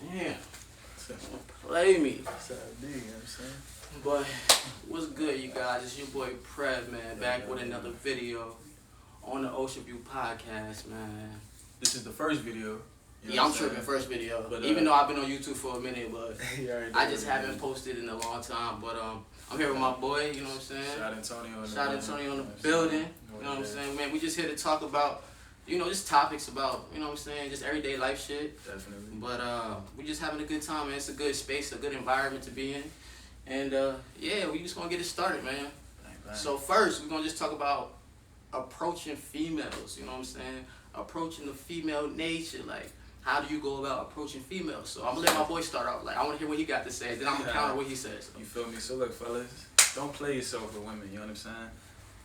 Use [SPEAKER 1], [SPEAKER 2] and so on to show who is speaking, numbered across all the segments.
[SPEAKER 1] Damn. Play me.
[SPEAKER 2] That's how it be, you know what I'm saying?
[SPEAKER 1] But what's good, you guys? It's your boy Prev, man, back with another video on the OCNVW podcast, man.
[SPEAKER 2] This is the first video.
[SPEAKER 1] Yeah, I'm tripping, first video.
[SPEAKER 2] But,
[SPEAKER 1] even though I've been on YouTube for a minute, but
[SPEAKER 2] yeah,
[SPEAKER 1] I just haven't posted in a long time. But I'm here with my boy, you know what I'm saying? Shout Antonio in the building, you know what I'm saying? Man, we just here to talk about, just topics about, you know what I'm saying, just everyday life shit.
[SPEAKER 2] Definitely.
[SPEAKER 1] But we just having a good time, man. It's a good space, a good environment to be in. And yeah, we just gonna get it started, man.
[SPEAKER 2] Bang.
[SPEAKER 1] So first, we're gonna just talk about approaching females, you know what I'm saying? Approaching the female nature, like, how do you go about approaching females? So I'm gonna let my boy start out. Like, I wanna hear what he got to say, then I'm gonna counter what he says.
[SPEAKER 2] You feel me? So look, fellas, don't play yourself with women, you know what I'm saying?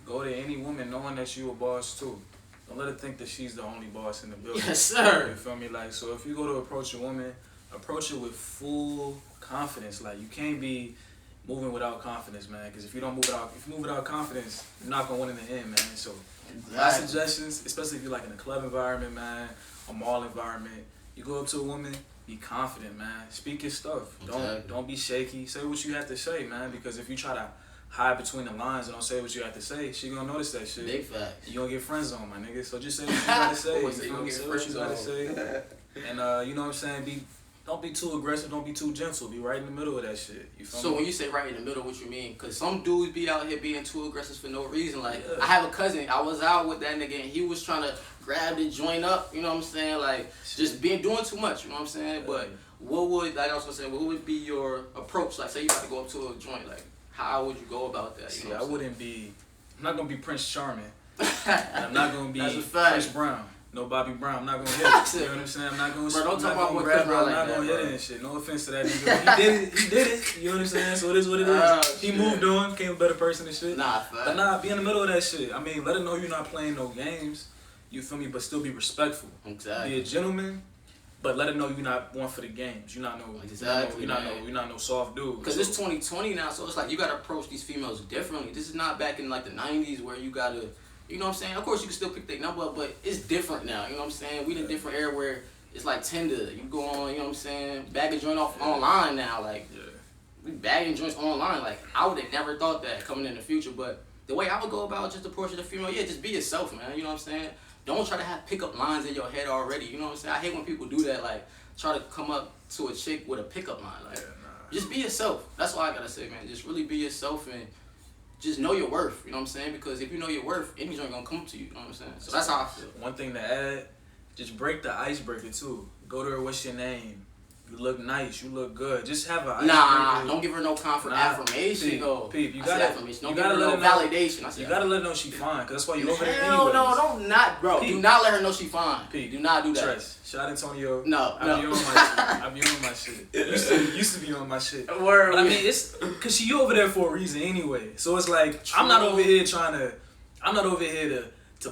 [SPEAKER 2] Go to any woman knowing that you a boss too. Don't let her think that she's the only boss in the building.
[SPEAKER 1] Yes, sir.
[SPEAKER 2] You feel me? Like, so if you go to approach a woman, approach it with full confidence. Like, you can't be moving without confidence, man. Because if you move without confidence, you're not gonna win in the end, man. So, my suggestions, especially if you're like in a club environment, man, a mall environment, you go up to a woman, be confident, man. Speak your stuff. Don't be shaky. Say what you have to say, man. Because if you try to hide between the lines and don't say what you have to say, she gonna notice that shit.
[SPEAKER 1] Big facts.
[SPEAKER 2] You gonna get friends on, my nigga. So just say what you gotta say.
[SPEAKER 1] You gonna
[SPEAKER 2] say what you gotta say. And you know what I'm saying? Don't be too aggressive, don't be too gentle. Be right in the middle of that shit. You feel me?
[SPEAKER 1] So when you say right in the middle, what you mean? Because some dudes be out here being too aggressive for no reason. Like, I have a cousin, I was out with that nigga, and he was trying to grab the joint up, you know what I'm saying? Like, just doing too much, you know what I'm saying? But what would be your approach? Like, say you about to go up to a joint, like, how would you go about that? You know
[SPEAKER 2] I'm not gonna be Prince Charming. And I'm not gonna be Chris Brown. No Bobby Brown. I'm not gonna hit it. You know what I'm saying? I'm not gonna grab her. I'm not gonna hit it and shit. No offense to that nigga. He did it. You know what I'm saying? So it is what it is. He moved on, became a better person and shit. But be in the middle of that shit. I mean, let her know you're not playing no games. You feel me? But still be respectful.
[SPEAKER 1] Exactly.
[SPEAKER 2] Be a gentleman. But let her know you're not one for the games. You're not no soft dude.
[SPEAKER 1] Because it's 2020 now, so it's like you gotta approach these females differently. This is not back in like the 90s where you gotta, you know what I'm saying? Of course you can still pick their number up, but it's different now. You know what I'm saying? We in a different era where it's like Tinder. You go on, you know what I'm saying? Bag a joint off online now. Like, we bagging joints online. Like, I would have never thought that coming in the future. But the way I would go about just approaching the female, just be yourself, man. You know what I'm saying? Don't try to have pickup lines in your head already. You know what I'm saying? I hate when people do that. Like, try to come up to a chick with a pickup line. Like, just be yourself. That's all I gotta say, man. Just really be yourself and just know your worth. You know what I'm saying? Because if you know your worth, any joint gonna come to you. You know what I'm saying? So that's how I feel.
[SPEAKER 2] One thing to add, just break the icebreaker too. Go to her, what's your name? You look nice, you look good. Just have an icebreaker.
[SPEAKER 1] Don't give her no affirmation.
[SPEAKER 2] Peep, you
[SPEAKER 1] gotta
[SPEAKER 2] let
[SPEAKER 1] her know validation.
[SPEAKER 2] You gotta let her know she fine, cause that's why you over there anyways.
[SPEAKER 1] Bro.
[SPEAKER 2] Peep.
[SPEAKER 1] Do not let her know she fine.
[SPEAKER 2] Peep.
[SPEAKER 1] Do not do that.
[SPEAKER 2] Trust. Shout Antonio.
[SPEAKER 1] I
[SPEAKER 2] be on my shit. Used to be on my shit.
[SPEAKER 1] Word.
[SPEAKER 2] But I mean, it's cause she over there for a reason anyway. So it's like, I'm not over here to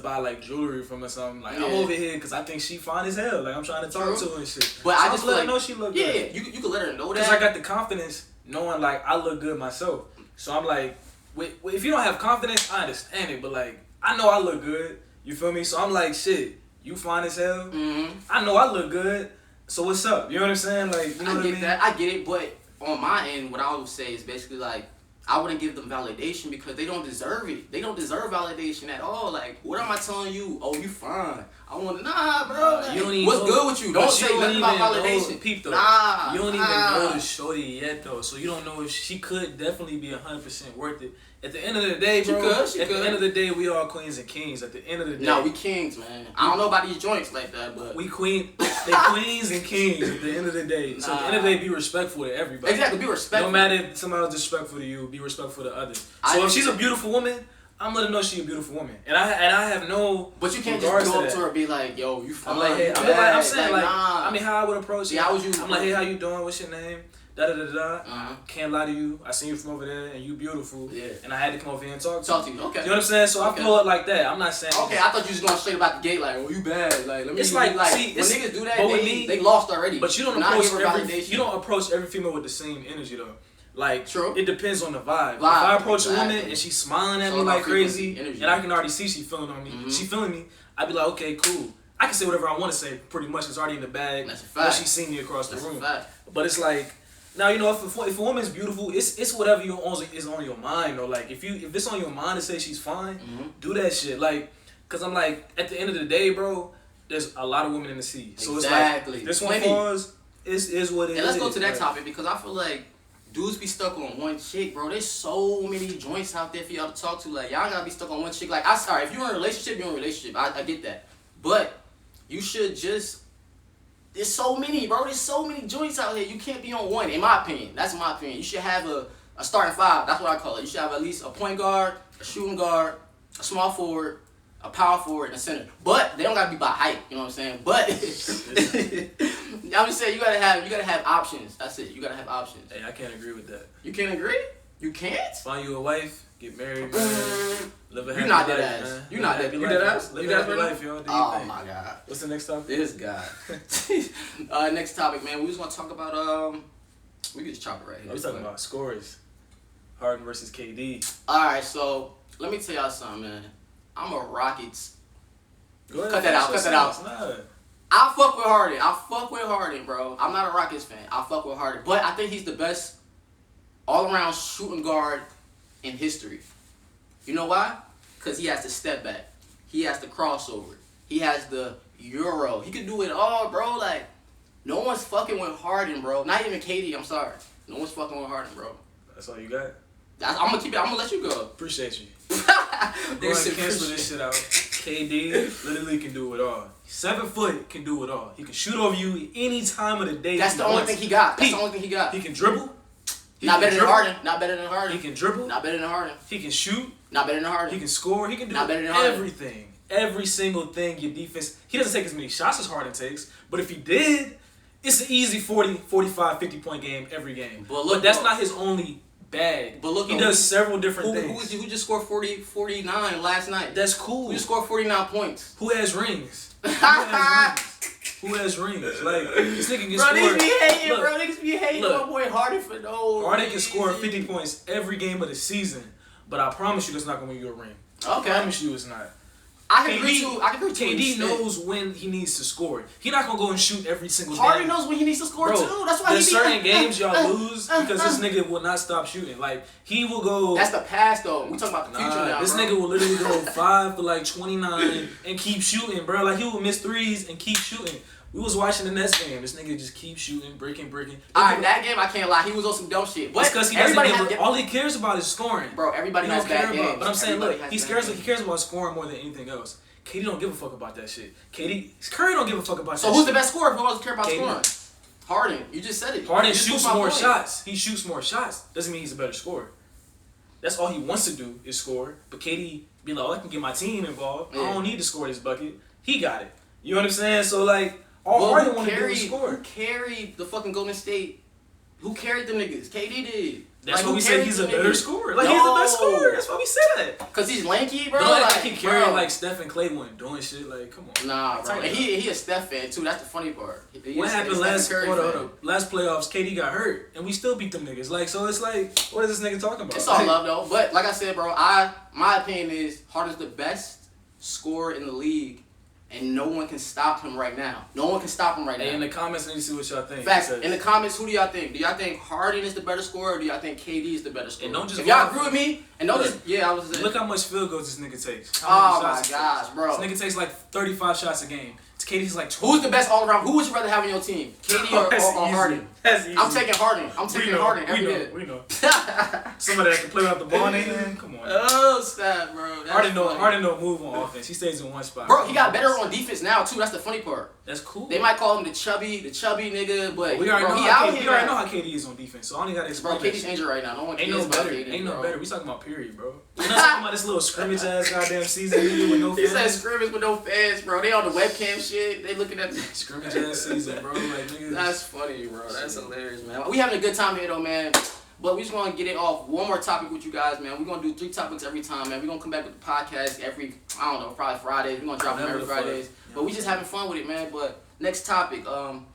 [SPEAKER 2] buy like jewelry from her or something. Like, I'm over here because I think she fine as hell. Like, I'm trying to talk to her and shit.
[SPEAKER 1] But
[SPEAKER 2] so
[SPEAKER 1] I just let her
[SPEAKER 2] know she look good.
[SPEAKER 1] Yeah, you can let her know that.
[SPEAKER 2] Because I got the confidence knowing like I look good myself. So I'm like, if you don't have confidence, I understand it. But like, I know I look good. You feel me? So I'm like, shit, you fine as hell.
[SPEAKER 1] Mm-hmm.
[SPEAKER 2] I know I look good. So what's up? You know what I'm saying? Like, you know what I mean?
[SPEAKER 1] I get it. But on my end, what I would say is basically like, I wouldn't give them validation because they don't deserve it. They don't deserve validation at all. Like, what am I telling you? Oh, you fine. I want to, bro. Like,
[SPEAKER 2] you don't even
[SPEAKER 1] what's
[SPEAKER 2] know,
[SPEAKER 1] good with you? Don't say nothing about validation.
[SPEAKER 2] Peep though. You don't even know the shorty yet though. So you don't know if she could definitely be 100% worth it. At the end of the day, bro.
[SPEAKER 1] She
[SPEAKER 2] could.
[SPEAKER 1] The
[SPEAKER 2] end of the day, we are queens and kings. At the end of the day.
[SPEAKER 1] No, we kings, man. I don't know about these joints like that, but
[SPEAKER 2] they queens and kings at the end of the day. So at the end of the day, be respectful to everybody.
[SPEAKER 1] Exactly, be respectful.
[SPEAKER 2] No matter if somebody's disrespectful to you, be respectful to others. So if she's a beautiful woman, I'm letting her know she's a beautiful woman, and I have no.
[SPEAKER 1] But you can't just go up to her and be like, "Yo, you fine."
[SPEAKER 2] I'm like, hey, I'm saying like, I mean, how I would approach it.
[SPEAKER 1] Yeah, how would you?
[SPEAKER 2] I'm like, hey, how you doing? What's your name? Da da da da. Can't lie to you. I seen you from over there, and you beautiful.
[SPEAKER 1] Yeah.
[SPEAKER 2] And I had to come over here and talk to you.
[SPEAKER 1] Okay.
[SPEAKER 2] You know what I'm saying? So I flow it like that. I'm not saying.
[SPEAKER 1] Okay, I thought you was going straight about the gate, like, oh, you bad. Like, let me.
[SPEAKER 2] It's like, see,
[SPEAKER 1] when niggas do that, they lost already.
[SPEAKER 2] But you don't approach every female with the same energy though. Like,
[SPEAKER 1] true.
[SPEAKER 2] It depends on the vibe. If I approach a woman and she's smiling at me like crazy, and I can already see she feeling on me, she feeling me, I'd be like, okay, cool. I can say whatever I want to say pretty much. It's already in the bag.
[SPEAKER 1] That's a fact.
[SPEAKER 2] Once she's seen me across the
[SPEAKER 1] That's
[SPEAKER 2] room.
[SPEAKER 1] a fact.
[SPEAKER 2] But it's like, now, you know, if a woman's beautiful, it's whatever is on your mind, though. Like, if it's on your mind to say she's fine, do that shit. Like, because I'm like, at the end of the day, bro, there's a lot of women in the sea. So
[SPEAKER 1] exactly.
[SPEAKER 2] It's like, this one falls, is what it is.
[SPEAKER 1] And let's go to that topic, because I feel like dudes be stuck on one chick, bro. There's so many joints out there for y'all to talk to. Like, y'all gotta be stuck on one chick. Like, I'm sorry, if you're in a relationship, you're in a relationship. I get that. But you should just... There's so many, bro. There's so many joints out here. You can't be on one, in my opinion. That's my opinion. You should have a starting five. That's what I call it. You should have at least a point guard, a shooting guard, a small forward, a power forward, and a center. But they don't gotta be by height. You know what I'm saying? But I'm just saying you gotta have options. That's it. You gotta have options.
[SPEAKER 2] Hey, I can't agree with that.
[SPEAKER 1] You can't agree? You can't?
[SPEAKER 2] Find you a wife, get married, man. Live a happy
[SPEAKER 1] You not
[SPEAKER 2] life,
[SPEAKER 1] that ass.
[SPEAKER 2] man.
[SPEAKER 1] You not that. You
[SPEAKER 2] life,
[SPEAKER 1] that ass?
[SPEAKER 2] Live
[SPEAKER 1] You
[SPEAKER 2] a
[SPEAKER 1] that
[SPEAKER 2] happy
[SPEAKER 1] ass?
[SPEAKER 2] life, yo. Do your
[SPEAKER 1] Oh
[SPEAKER 2] thing.
[SPEAKER 1] my god.
[SPEAKER 2] What's the next topic?
[SPEAKER 1] This guy. Next topic, man. We just want to talk about we can just chop it right here.
[SPEAKER 2] We talking about scores. Harden versus KD.
[SPEAKER 1] All right, so let me tell y'all something, man. I'm a Rockets.
[SPEAKER 2] Go ahead,
[SPEAKER 1] Cut that out. Cut that out.
[SPEAKER 2] Nah.
[SPEAKER 1] I fuck with Harden. I fuck with Harden, bro. I'm not a Rockets fan. I fuck with Harden, but I think he's the best all-around shooting guard in history. You know why? Because he has to step back. He has the crossover. He has the Euro. He can do it all, bro. Like, no one's fucking with Harden, bro. Not even KD, I'm sorry. No one's fucking with Harden, bro.
[SPEAKER 2] That's all you got?
[SPEAKER 1] I'm gonna keep it. I'm gonna let you go.
[SPEAKER 2] Appreciate you.
[SPEAKER 1] There's
[SPEAKER 2] cancel this shit out. KD literally can do it all. 7 foot can do it all. He can shoot over you any time of the day.
[SPEAKER 1] That's the only thing he got. That's the only thing he got.
[SPEAKER 2] He can dribble.
[SPEAKER 1] Not better than Harden. Not better than Harden.
[SPEAKER 2] He can dribble.
[SPEAKER 1] Not better than Harden.
[SPEAKER 2] He can shoot.
[SPEAKER 1] Not better than Harden.
[SPEAKER 2] He can score. He can do
[SPEAKER 1] Not better than Harden.
[SPEAKER 2] everything. Every single thing your defense. He doesn't take as many shots as Harden takes, but if he did, it's an easy 40, 45, 50-point game every game. But that's not his only bag. But look, he does several different things.
[SPEAKER 1] Who just scored 49 last night?
[SPEAKER 2] That's cool.
[SPEAKER 1] Who just scored 49 points?
[SPEAKER 2] Who has rings? Who has rings? Like, this nigga can score.
[SPEAKER 1] Niggas be hating, bro. Niggas be hating my boy Harden for no
[SPEAKER 2] Harden can score 50 points every game of the season, but I promise you that's not going to win you a ring.
[SPEAKER 1] Okay.
[SPEAKER 2] I promise you it's not.
[SPEAKER 1] I can agree to
[SPEAKER 2] KD knows when he needs to score. He's not going to go and shoot every single
[SPEAKER 1] Harden
[SPEAKER 2] game.
[SPEAKER 1] knows when he needs to score, too. That's why
[SPEAKER 2] there's certain games y'all lose because this nigga will not stop shooting. Like, he will go...
[SPEAKER 1] That's the past, though. We talking about the future now,
[SPEAKER 2] This nigga will literally go 5 for like 29 and keep shooting, bro. Like, he will miss threes and keep shooting. We was watching the Nets game. This nigga just keeps shooting, breaking.
[SPEAKER 1] Alright, that game, I can't lie. He was on some dumb shit. But
[SPEAKER 2] because he doesn't give, all he cares about is scoring.
[SPEAKER 1] Bro, everybody has bad games.
[SPEAKER 2] But I'm saying, look, he cares about scoring more than anything else. KD don't give a fuck about that shit. Curry don't give a fuck about that shit.
[SPEAKER 1] So who's the best scorer if he doesn't care about scoring? Harden. You just said it.
[SPEAKER 2] Harden shoots more shots. He shoots more shots. Doesn't mean he's a better scorer. That's all he wants to do is score. But KD be like, oh, I can get my team involved. Yeah. I don't need to score this bucket. He got it. You know what I'm saying? So, like, all Harden want to do is score.
[SPEAKER 1] Who carried the fucking Golden State? Who carried them niggas? KD did.
[SPEAKER 2] That's why we said he's a better scorer. Like, he's the best scorer. That's why we said that.
[SPEAKER 1] Cause he's lanky, bro.
[SPEAKER 2] Like he carried like Steph and Clay weren't doing shit. Like, come on.
[SPEAKER 1] Nah, bro. And he a Steph fan too. That's the funny part.
[SPEAKER 2] What happened last playoffs? KD got hurt, and we still beat them niggas. Like, so it's like, what is this nigga talking about?
[SPEAKER 1] It's all love though. But like I said, bro, my opinion is Harden's the best scorer in the league. And no one can stop him right now. No one can stop him right now.
[SPEAKER 2] In the comments, let me see what y'all think.
[SPEAKER 1] Facts. In the comments, who do y'all think? Do y'all think Harden is the better scorer, or do y'all think KD is the better scorer?
[SPEAKER 2] And don't just
[SPEAKER 1] if y'all agree with me, and don't just I was just
[SPEAKER 2] look how much field goals this nigga takes.
[SPEAKER 1] Oh my gosh, bro.
[SPEAKER 2] This nigga takes like 35 shots a game. KD's like
[SPEAKER 1] 20. Who's the best all around? Who would you rather have on your team? KD or Harden?
[SPEAKER 2] That's easy.
[SPEAKER 1] I'm taking Harden. I'm taking Harden every day.
[SPEAKER 2] We know. Somebody that can play without the ball in their hand? Come on.
[SPEAKER 1] Oh, stop, bro.
[SPEAKER 2] Harden don't move on offense. He stays in one spot.
[SPEAKER 1] Bro, he got better on defense now, too. That's the funny part.
[SPEAKER 2] That's cool.
[SPEAKER 1] They might call him the chubby nigga, but
[SPEAKER 2] we already know how KD is on defense, so I only got to explain.
[SPEAKER 1] Bro, KD's injured right now. No one
[SPEAKER 2] cares
[SPEAKER 1] about KD.
[SPEAKER 2] Ain't no better. We talking about period, bro. We're not talking about this little scrimmage ass goddamn season with no fans.
[SPEAKER 1] He said scrimmage with no fans, bro. They on the webcam shit. They looking at the
[SPEAKER 2] scrimmage ass season, bro. Like, niggas.
[SPEAKER 1] That's funny, bro. That's hilarious, man. We having a good time here, though, man. But we just want to get it off one more topic with you guys, man. We're going to do 3 topics every time, man. We're going to come back with the podcast every, I don't know, probably Fridays. We're going to drop them every Fridays. But we just having fun with it, man. But next topic, damn,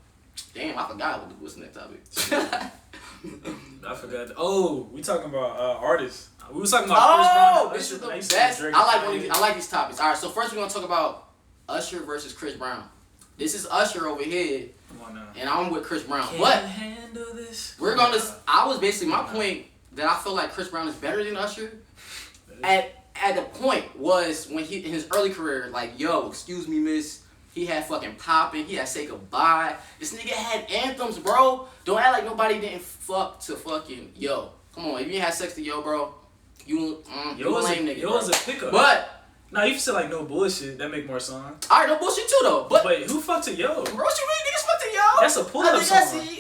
[SPEAKER 1] I forgot what's the next topic.
[SPEAKER 2] I forgot. Oh, we talking about artists. We was talking about Chris Brown.
[SPEAKER 1] This is the best. I like these topics. All right, so first we're going to talk about Usher versus Chris Brown. This is Usher over here,
[SPEAKER 2] Come on now.
[SPEAKER 1] and I'm with Chris Brown.
[SPEAKER 2] Can
[SPEAKER 1] But
[SPEAKER 2] you handle this?
[SPEAKER 1] we're gonna. I was basically my point that I feel like Chris Brown is better than Usher. At the point was when he in his early career, like, yo, excuse me, miss. He had fucking Poppin', he had Say Goodbye. This nigga had anthems, bro. Don't act like nobody didn't fuck to fucking Yo. Come on, if you ain't had sex to Yo, bro, you a lame nigga.
[SPEAKER 2] Yo was a pickup.
[SPEAKER 1] But
[SPEAKER 2] now you feel like No Bullshit, that make more songs.
[SPEAKER 1] alright, no bullshit too though. But
[SPEAKER 2] who fucked to Yo?
[SPEAKER 1] bro, what you mean niggas fuck to Yo?
[SPEAKER 2] That's a pull-up song.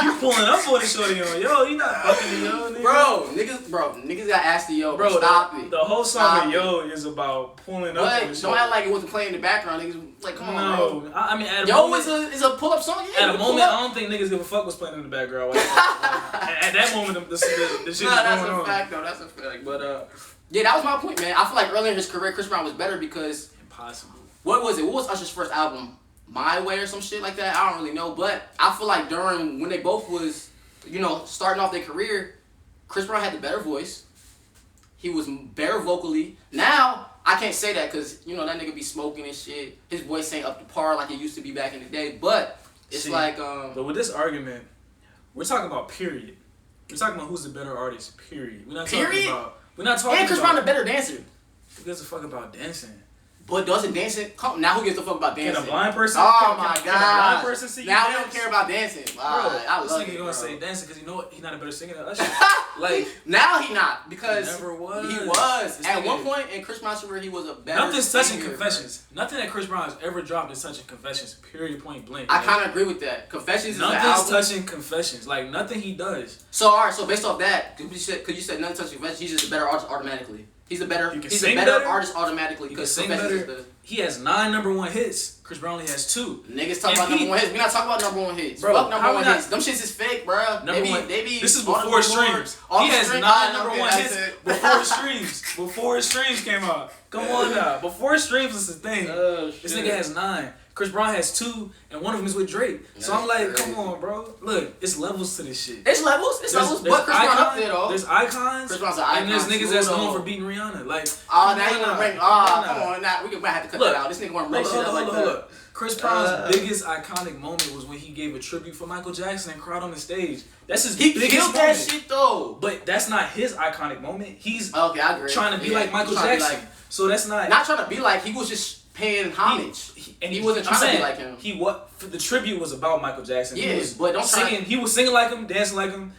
[SPEAKER 2] You pulling up on the shorty on Yo, you not fucking to Yo, nigga.
[SPEAKER 1] Niggas got asked to Yo,
[SPEAKER 2] Bro,
[SPEAKER 1] stop it.
[SPEAKER 2] The whole song of Yo is about pulling up on the
[SPEAKER 1] But
[SPEAKER 2] shorty.
[SPEAKER 1] don't act like it wasn't playing in the background, niggas. Like, come on, bro.
[SPEAKER 2] I mean, at a
[SPEAKER 1] Yo
[SPEAKER 2] moment,
[SPEAKER 1] is a pull-up song. Yeah,
[SPEAKER 2] at a moment, I don't think niggas give a fuck what's playing in the background. At that moment, the shit is going on.
[SPEAKER 1] That's a fact, though. That's a fact. But yeah, that was my point, man. I feel like earlier in his career, Chris Brown was better because
[SPEAKER 2] Impossible.
[SPEAKER 1] what was it? What was Usher's first album? My Way or some shit like that? I don't really know, but I feel like during when they both was, starting off their career, Chris Brown had the better voice. He was better vocally. Now I can't say that because that nigga be smoking and shit. His voice ain't up to par like it used to be back in the day. But it's
[SPEAKER 2] But with this argument, we're talking about period. We're talking about who's the better artist. Period. We're not talking about. We're not talking.
[SPEAKER 1] And Chris Brown a better dancer.
[SPEAKER 2] Who gives a fuck about dancing?
[SPEAKER 1] But doesn't dancing now? Who gives a fuck about dancing?
[SPEAKER 2] Can a blind person?
[SPEAKER 1] Oh my god!
[SPEAKER 2] Can a blind person see you
[SPEAKER 1] now
[SPEAKER 2] dance?
[SPEAKER 1] we don't care about dancing.
[SPEAKER 2] Bro,
[SPEAKER 1] I
[SPEAKER 2] this
[SPEAKER 1] love
[SPEAKER 2] nigga
[SPEAKER 1] it,
[SPEAKER 2] gonna
[SPEAKER 1] bro.
[SPEAKER 2] say dancing because you know what? He's not a better singer than Usher. Like
[SPEAKER 1] now he not because
[SPEAKER 2] he never was.
[SPEAKER 1] He was
[SPEAKER 2] This
[SPEAKER 1] at
[SPEAKER 2] nigga-
[SPEAKER 1] one point in Chris Brown's career. He was a better.
[SPEAKER 2] Nothing's touching
[SPEAKER 1] singer,
[SPEAKER 2] Confessions. Nothing that Chris Brown has ever dropped is touching Confessions. Period. Point blank.
[SPEAKER 1] I kind of agree with that. Confessions is an
[SPEAKER 2] Nothing's
[SPEAKER 1] album.
[SPEAKER 2] touching Confessions. Like nothing he does.
[SPEAKER 1] So alright, so based off that, because you said nothing touching Confessions, he's just a better artist automatically. He's a better artist automatically because Confessions is the.
[SPEAKER 2] He has 9 #1 hits. Chris Brown only has 2.
[SPEAKER 1] Niggas talk about number one hits. We not talking about number one hits.
[SPEAKER 2] Bro,
[SPEAKER 1] Fuck number
[SPEAKER 2] how
[SPEAKER 1] one
[SPEAKER 2] we not-
[SPEAKER 1] hits. Them shits is fake, bro. They be
[SPEAKER 2] This is
[SPEAKER 1] on the
[SPEAKER 2] before
[SPEAKER 1] billboard,
[SPEAKER 2] streams.
[SPEAKER 1] on
[SPEAKER 2] He
[SPEAKER 1] the
[SPEAKER 2] has
[SPEAKER 1] stream.
[SPEAKER 2] 9
[SPEAKER 1] Okay,
[SPEAKER 2] #1
[SPEAKER 1] that's
[SPEAKER 2] hits
[SPEAKER 1] it.
[SPEAKER 2] before streams. Before streams came out. Come on now. Before streams is the thing.
[SPEAKER 1] Oh,
[SPEAKER 2] This
[SPEAKER 1] shit.
[SPEAKER 2] nigga has 9. Chris Brown has 2, and one of them is with Drake. So I'm
[SPEAKER 1] That's
[SPEAKER 2] like,
[SPEAKER 1] crazy.
[SPEAKER 2] come on, bro. Look, it's levels to this shit.
[SPEAKER 1] It's levels. It's levels.
[SPEAKER 2] There's
[SPEAKER 1] But Chris Brown up there though.
[SPEAKER 2] There's icons.
[SPEAKER 1] Chris Brown's an icon.
[SPEAKER 2] And there's niggas that's
[SPEAKER 1] too,
[SPEAKER 2] known
[SPEAKER 1] though.
[SPEAKER 2] for beating Rihanna. Like,
[SPEAKER 1] Oh, now you
[SPEAKER 2] come
[SPEAKER 1] wanna
[SPEAKER 2] on
[SPEAKER 1] bring?
[SPEAKER 2] now.
[SPEAKER 1] Come on, now we might have to cut
[SPEAKER 2] Look,
[SPEAKER 1] that out. This nigga wanna bring shit up like
[SPEAKER 2] hold
[SPEAKER 1] that.
[SPEAKER 2] up. Chris Brown's biggest iconic moment was when he gave a tribute for Michael Jackson and cried on the stage. That's his
[SPEAKER 1] He
[SPEAKER 2] biggest
[SPEAKER 1] killed
[SPEAKER 2] moment.
[SPEAKER 1] that shit though.
[SPEAKER 2] But that's not his iconic moment. He's
[SPEAKER 1] Okay, I agree.
[SPEAKER 2] trying to be like Michael
[SPEAKER 1] he's trying to be
[SPEAKER 2] Jackson. So that's not.
[SPEAKER 1] not trying to be like. He was just paying homage. He wasn't trying to be like him.
[SPEAKER 2] The tribute was about Michael Jackson.
[SPEAKER 1] Yeah,
[SPEAKER 2] he was
[SPEAKER 1] but don't try-
[SPEAKER 2] singing. He was singing like him, dancing like him.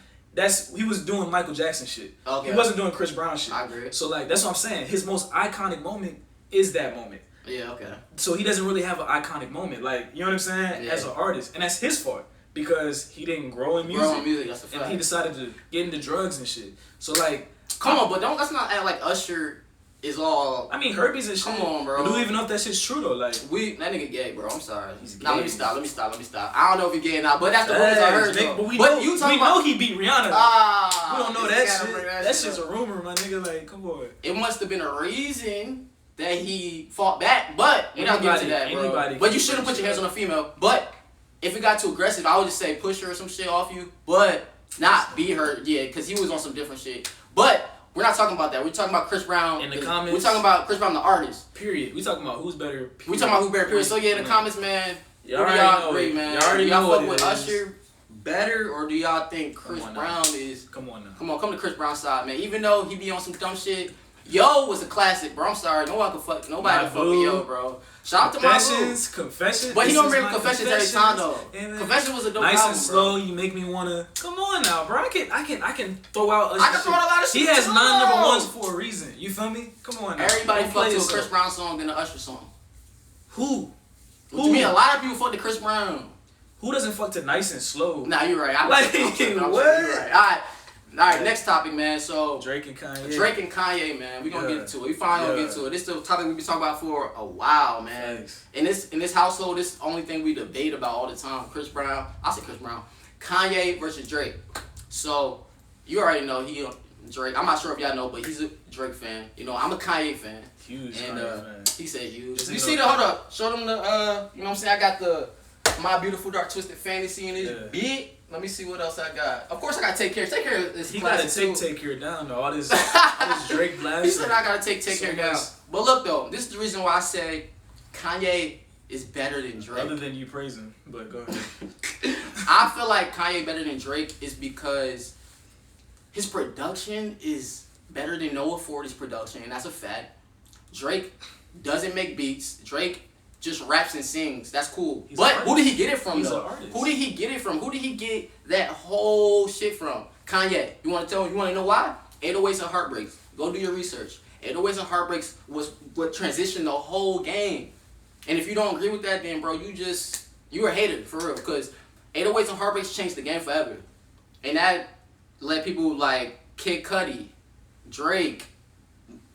[SPEAKER 2] He was doing Michael Jackson shit.
[SPEAKER 1] Okay.
[SPEAKER 2] He wasn't doing Chris Brown shit.
[SPEAKER 1] I agree.
[SPEAKER 2] So like that's what I'm saying. His most iconic moment is that moment.
[SPEAKER 1] Yeah, okay.
[SPEAKER 2] So he doesn't really have an iconic moment, like you know what I'm saying,
[SPEAKER 1] Yeah.
[SPEAKER 2] as an artist, and that's his fault because he didn't grow in music,
[SPEAKER 1] Grow in music, that's a fact.
[SPEAKER 2] and he decided to get into drugs and shit. So like,
[SPEAKER 1] Come on, but let's not act like Usher is all.
[SPEAKER 2] I mean, herpes and shit.
[SPEAKER 1] Come on, bro.
[SPEAKER 2] But do we even know if that shit's true though? Like,
[SPEAKER 1] That nigga gay, bro. I'm sorry.
[SPEAKER 2] He's
[SPEAKER 1] Nah,
[SPEAKER 2] gay.
[SPEAKER 1] let me stop. I don't know if he gay or not, but that's the rumors I heard.
[SPEAKER 2] nigga,
[SPEAKER 1] Though.
[SPEAKER 2] but we
[SPEAKER 1] you
[SPEAKER 2] know
[SPEAKER 1] talking about?
[SPEAKER 2] he beat Rihanna.
[SPEAKER 1] Ah,
[SPEAKER 2] we don't know
[SPEAKER 1] this
[SPEAKER 2] that
[SPEAKER 1] gotta
[SPEAKER 2] shit.
[SPEAKER 1] bring
[SPEAKER 2] That
[SPEAKER 1] shit
[SPEAKER 2] shit's
[SPEAKER 1] up.
[SPEAKER 2] a rumor, my nigga. Like, come on.
[SPEAKER 1] It must have been a reason that he fought back, but we're not getting to that, bro.
[SPEAKER 2] Anybody
[SPEAKER 1] But you
[SPEAKER 2] can
[SPEAKER 1] shouldn't put your
[SPEAKER 2] push
[SPEAKER 1] hands on a female. But if it got too aggressive, I would just say push her or some shit off you, but not beat her. Yeah, because he was on some different shit. But we're not talking about that. We're talking about Chris Brown.
[SPEAKER 2] In the comments.
[SPEAKER 1] We're talking about Chris Brown, the artist.
[SPEAKER 2] Period. We talking about who's better. Period.
[SPEAKER 1] We talking about who better. Period. So yeah, in the comments, man.
[SPEAKER 2] Y'all
[SPEAKER 1] Who do
[SPEAKER 2] already
[SPEAKER 1] y'all
[SPEAKER 2] know
[SPEAKER 1] agree,
[SPEAKER 2] it.
[SPEAKER 1] man?
[SPEAKER 2] Y'all already
[SPEAKER 1] do y'all
[SPEAKER 2] know
[SPEAKER 1] fuck
[SPEAKER 2] what
[SPEAKER 1] with
[SPEAKER 2] it is.
[SPEAKER 1] Usher better, or do y'all think Chris
[SPEAKER 2] on now.
[SPEAKER 1] Brown is?
[SPEAKER 2] Come on now.
[SPEAKER 1] Come to Chris Brown's side, man. Even though he be on some dumb shit, Yo was a classic, bro. I'm sorry, nobody can fuck with Yo, bro. Shout out to my boo.
[SPEAKER 2] Confessions.
[SPEAKER 1] But he
[SPEAKER 2] This
[SPEAKER 1] don't
[SPEAKER 2] is
[SPEAKER 1] bring
[SPEAKER 2] my
[SPEAKER 1] Confessions every time though. Confessions was a dope
[SPEAKER 2] nice
[SPEAKER 1] album,
[SPEAKER 2] and slow.
[SPEAKER 1] bro.
[SPEAKER 2] You make me wanna. Come on now, bro. I can throw out.
[SPEAKER 1] I can throw out a lot of shit.
[SPEAKER 2] He has
[SPEAKER 1] too.
[SPEAKER 2] 9 #1s for a reason. You feel me? Come on now.
[SPEAKER 1] Everybody
[SPEAKER 2] Don't play
[SPEAKER 1] fucked to a
[SPEAKER 2] yourself.
[SPEAKER 1] Chris Brown song than an Usher song.
[SPEAKER 2] Who?
[SPEAKER 1] What you mean? A lot of people fuck to Chris Brown.
[SPEAKER 2] Who doesn't fuck to nice and slow?
[SPEAKER 1] Nah, you're right. I'm
[SPEAKER 2] Like,
[SPEAKER 1] tripping.
[SPEAKER 2] what?
[SPEAKER 1] You're right. All right. Next topic, man. So
[SPEAKER 2] Drake and Kanye.
[SPEAKER 1] Drake and Kanye, man. We gonna get into it. We finally gonna get into it. This is the topic we've been talking about for a while, man.
[SPEAKER 2] Thanks.
[SPEAKER 1] In this household, this is the only thing we debate about all the time. Chris Brown. I say Chris Brown. Kanye versus Drake. So you already know Drake. I'm not sure if y'all know, but he's a Drake fan. You know, I'm a Kanye fan.
[SPEAKER 2] Huge
[SPEAKER 1] And
[SPEAKER 2] Kanye fan.
[SPEAKER 1] he said huge.
[SPEAKER 2] Just
[SPEAKER 1] You
[SPEAKER 2] know-
[SPEAKER 1] see hold up. Show them the you know what I'm saying? I got the My Beautiful Dark Twisted Fantasy in this beat. Let me see what else I got. Of course I gotta take care of this.
[SPEAKER 2] He gotta take care down though. All this Drake blast.
[SPEAKER 1] He said I gotta take care down. But look though, this is the reason why I say Kanye is better than Drake.
[SPEAKER 2] Other than you praising, but go ahead.
[SPEAKER 1] I feel like Kanye better than Drake is because his production is better than Noah 40's production, and that's a fact. Drake doesn't make beats. Drake just raps and sings. That's cool. But who did he get it from, though? Who did he get it from? Who did he get that whole shit from? Kanye. You want to tell me? You want to know why? 808s and Heartbreaks. Go do your research. 808s and Heartbreaks was what transitioned the whole game. And if you don't agree with that, then, bro, you're a hater, for real. Because 808s and Heartbreaks changed the game forever. And that let people like Kid Cudi, Drake,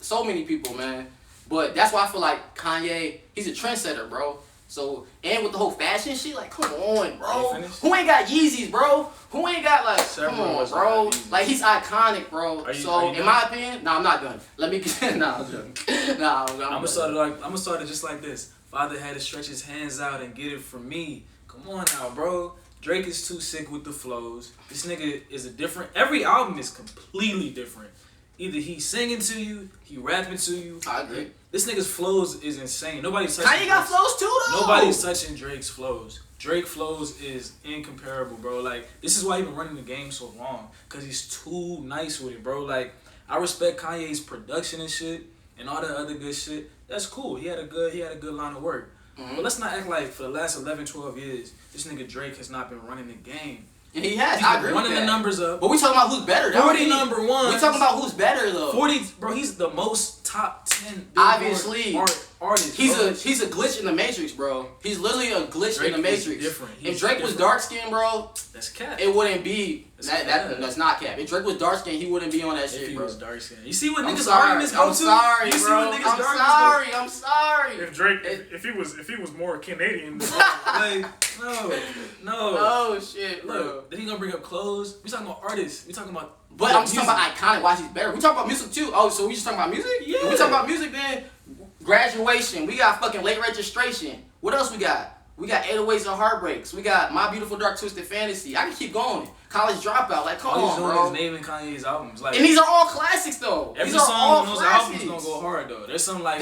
[SPEAKER 1] so many people, man. But that's why I feel like Kanye, he's a trendsetter, bro. So, and with the whole fashion shit, like, come on, bro. Who ain't got Yeezys, bro? Who ain't got, like, come on, bro. Like, he's iconic, bro. So, in my opinion, I'm not done. Let me get, I'm
[SPEAKER 2] gonna start it just like this. Father had to stretch his hands out and get it from me. Come on now, bro. Drake is too sick with the flows. This nigga is every album is completely different. Either he's singing to you, he rapping to you.
[SPEAKER 1] I agree.
[SPEAKER 2] This nigga's flows is insane. Nobody's touching
[SPEAKER 1] Kanye got flows too, though.
[SPEAKER 2] Nobody's touching Drake's flows. Drake flows is incomparable, bro. Like, this is why he been running the game so long. Because he's too nice with it, bro. Like, I respect Kanye's production and shit and all that other good shit. That's cool. He had a good line of work. Mm-hmm. But let's not act like for the last 11, 12 years, this nigga Drake has not been running the game.
[SPEAKER 1] And he has. I agree with that.
[SPEAKER 2] Running the numbers up.
[SPEAKER 1] But we talking about who's better.
[SPEAKER 2] 40 number one.
[SPEAKER 1] We talking about who's better, though.
[SPEAKER 2] 40, bro, he's the most top 10
[SPEAKER 1] obviously
[SPEAKER 2] artist.
[SPEAKER 1] He's a glitch in the Matrix, bro. He's literally a glitch
[SPEAKER 2] Drake
[SPEAKER 1] in the Matrix. If Drake was dark skinned, bro,
[SPEAKER 2] that's cap.
[SPEAKER 1] It wouldn't be that's not cap. If Drake was dark skinned, he wouldn't be on that shit, bro.
[SPEAKER 2] If he was dark skinned. You see what niggas
[SPEAKER 1] arguments
[SPEAKER 2] go to?
[SPEAKER 1] I'm sorry,
[SPEAKER 2] you
[SPEAKER 1] bro.
[SPEAKER 2] See what niggas
[SPEAKER 1] I'm sorry.
[SPEAKER 3] If Drake, if he was more Canadian,
[SPEAKER 2] like no.
[SPEAKER 1] Oh shit, bro.
[SPEAKER 2] Look, then he gonna bring up clothes. We talking about artists. We talking about.
[SPEAKER 1] But I'm just talking about iconic. Why he's better. We talking about music too. Oh, so we just talking about music?
[SPEAKER 2] Yeah.
[SPEAKER 1] If we talking about music, then graduation. We got fucking late registration. What else we got? We got 808s and Heartbreaks. We got My Beautiful Dark Twisted Fantasy. I can keep going. College Dropout. Like, come on, bro.
[SPEAKER 2] All he's doing is naming Kanye's albums. Like,
[SPEAKER 1] and these are all classics, though.
[SPEAKER 2] Every
[SPEAKER 1] these are
[SPEAKER 2] song
[SPEAKER 1] all
[SPEAKER 2] on those
[SPEAKER 1] classics.
[SPEAKER 2] albums gonna go hard, though. There's some like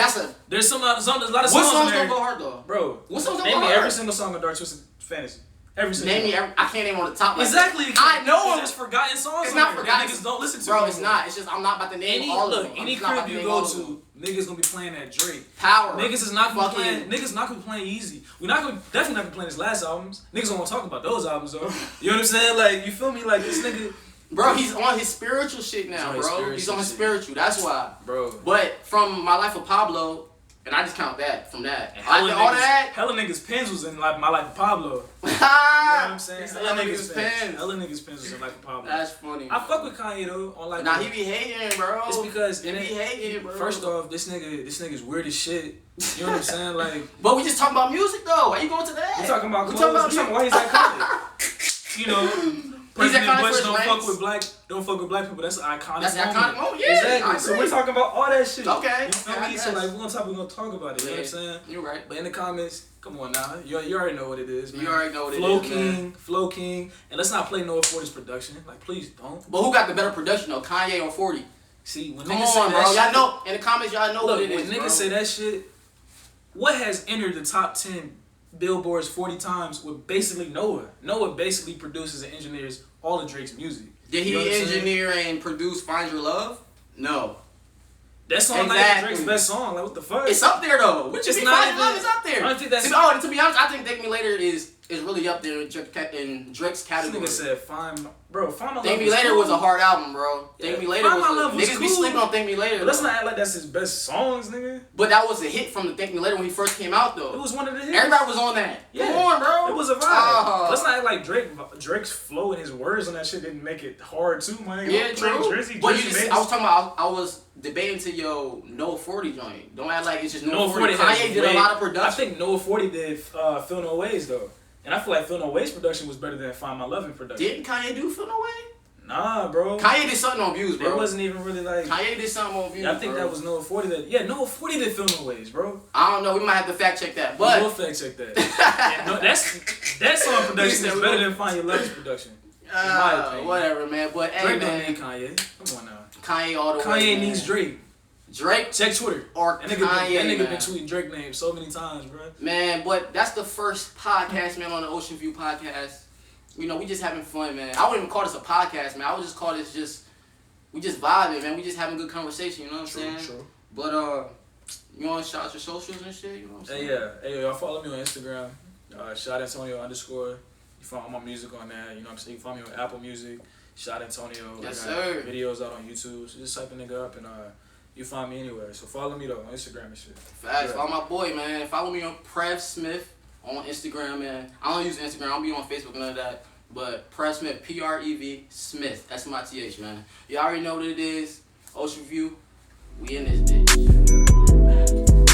[SPEAKER 2] there's a lot of songs.
[SPEAKER 1] What songs gonna go hard, though?
[SPEAKER 2] Bro,
[SPEAKER 1] what songs gonna go
[SPEAKER 2] hard?
[SPEAKER 1] Name
[SPEAKER 2] me every single song of Dark Twisted Fantasy. Every single
[SPEAKER 1] Name me every. I can't name on the top. Like
[SPEAKER 2] exactly.
[SPEAKER 1] I know
[SPEAKER 2] there's forgotten songs.
[SPEAKER 1] It's not forgotten.
[SPEAKER 2] Niggas don't listen to.
[SPEAKER 1] Bro, it's not. It's just I'm not about to name all of them.
[SPEAKER 2] Any crib you go to, niggas gonna be playing that Drake.
[SPEAKER 1] Power.
[SPEAKER 2] Niggas is not gonna be playing. Niggas not gonna be playing Easy. We're definitely not gonna play his last albums. Niggas don't want to talk about those albums though. You know what I'm saying? Like, you feel me? Like, this nigga.
[SPEAKER 1] Bro, he's on his spiritual shit now, bro. He's on his spiritual. That's why.
[SPEAKER 2] Bro.
[SPEAKER 1] But from My Life of Pablo, and I just count that from that.
[SPEAKER 2] All that. Hella niggas pens was in like My Life of Pablo. You know what I'm saying? Hella niggas pens was in Life of Pablo.
[SPEAKER 1] That's funny.
[SPEAKER 2] I fuck with Kanye though. On like.
[SPEAKER 1] Nah, he be hating, bro.
[SPEAKER 2] It's because
[SPEAKER 1] he be hating, bro.
[SPEAKER 2] First off, this nigga's weird as shit. You know what I'm saying? Like.
[SPEAKER 1] But we just talking about music though. Why you going to that?
[SPEAKER 2] We talking about clothes. We talking about why he's iconic. You know. President Bush don't fuck with black people. That's an iconic.
[SPEAKER 1] That's an iconic moment. Yeah,
[SPEAKER 2] exactly. So we're talking about all that shit.
[SPEAKER 1] Okay.
[SPEAKER 2] You feel me? So like we're gonna talk about it. You know what I'm saying?
[SPEAKER 1] You're right.
[SPEAKER 2] But in the comments, come on now. You already know what it is, man.
[SPEAKER 1] You already know what it is.
[SPEAKER 2] Flow King, and let's not play Noah 40's production. Like, please don't.
[SPEAKER 1] But who got the better production though? Kanye or 40?
[SPEAKER 2] See, when
[SPEAKER 1] come
[SPEAKER 2] niggas
[SPEAKER 1] on,
[SPEAKER 2] say
[SPEAKER 1] bro.
[SPEAKER 2] that shit,
[SPEAKER 1] y'all know in the comments. Y'all know what it is.
[SPEAKER 2] When niggas say that shit, what has entered the top 10 Billboards 40 times with basically Noah? Noah basically produces and engineers all of Drake's music.
[SPEAKER 1] Did he engineer and produce Find Your Love? No.
[SPEAKER 2] That song like Drake's best song. Like, what the fuck?
[SPEAKER 1] It's up there though. What you mean Find Your Love is up there?
[SPEAKER 2] I don't think that's.
[SPEAKER 1] To be honest, I think Thank Me Later is really up there in Drake's category.
[SPEAKER 2] This nigga said Find My Love.
[SPEAKER 1] Thank Me Later was a hard album, bro. Thank Me Later was niggas be sleeping on Thank Me Later.
[SPEAKER 2] But let's not act like that's his best songs, nigga.
[SPEAKER 1] But that was a hit from the Thank Me Later when he first came out though.
[SPEAKER 2] It was one of the hits.
[SPEAKER 1] Everybody was on that.
[SPEAKER 2] Yeah.
[SPEAKER 1] Come on, bro.
[SPEAKER 2] It was a vibe. Let's not act like Drake's flow and his words on that shit didn't make it hard too, man.
[SPEAKER 1] Yeah, true. But I was debating to your Noah 40 joint. Don't act like it's just Noah 40. Kanye did a lot of production.
[SPEAKER 2] I think Noah 40 did Feel No Ways though. And I feel like Feel No Ways production was better than Find My Love in production.
[SPEAKER 1] Didn't Kanye do Feel No Way?
[SPEAKER 2] Nah, bro.
[SPEAKER 1] Kanye did something on views, bro.
[SPEAKER 2] It wasn't even really like...
[SPEAKER 1] Kanye did something on views,
[SPEAKER 2] I think that was Noah 40 that... Yeah, Noah 40 did Feel No Ways, bro.
[SPEAKER 1] I don't know. We might have to fact check that, but...
[SPEAKER 2] We'll fact check that. That song production is better than Find Your Love's production. In my opinion.
[SPEAKER 1] Whatever, man. But, hey,
[SPEAKER 2] Drake
[SPEAKER 1] man.
[SPEAKER 2] don't need Kanye. Come on now.
[SPEAKER 1] Kanye all the way,
[SPEAKER 2] Kanye
[SPEAKER 1] man.
[SPEAKER 2] needs Drake.
[SPEAKER 1] Drake
[SPEAKER 2] Check Twitter.
[SPEAKER 1] or
[SPEAKER 2] That
[SPEAKER 1] Kanye,
[SPEAKER 2] nigga
[SPEAKER 1] man.
[SPEAKER 2] been tweeting Drake names so many times, bro.
[SPEAKER 1] Man, but that's the first podcast, man, on the Ocean View podcast. You know, we just having fun, man. I wouldn't even call this a podcast, man. I would just call this we just vibing, man. We just having good conversation, you know what I'm saying?
[SPEAKER 2] True.
[SPEAKER 1] But, you want to shout out your socials and shit, you know what I'm saying?
[SPEAKER 2] Hey, y'all follow me on Instagram. Shot Antonio _. You find all my music on there, you know what I'm saying? You find me on Apple Music, Shot Antonio.
[SPEAKER 1] Yes,
[SPEAKER 2] I got
[SPEAKER 1] sir.
[SPEAKER 2] videos out on YouTube. So just type a nigga up and you find me anywhere. So follow me though on Instagram and shit.
[SPEAKER 1] Facts. Follow my boy, man. Follow me on Prev Smith on Instagram, man. I don't use Instagram. I don't be on Facebook and none of that. But Prev Smith, PREV Smith. That's my TH, man. You already know what it is. Ocean View. We in this bitch.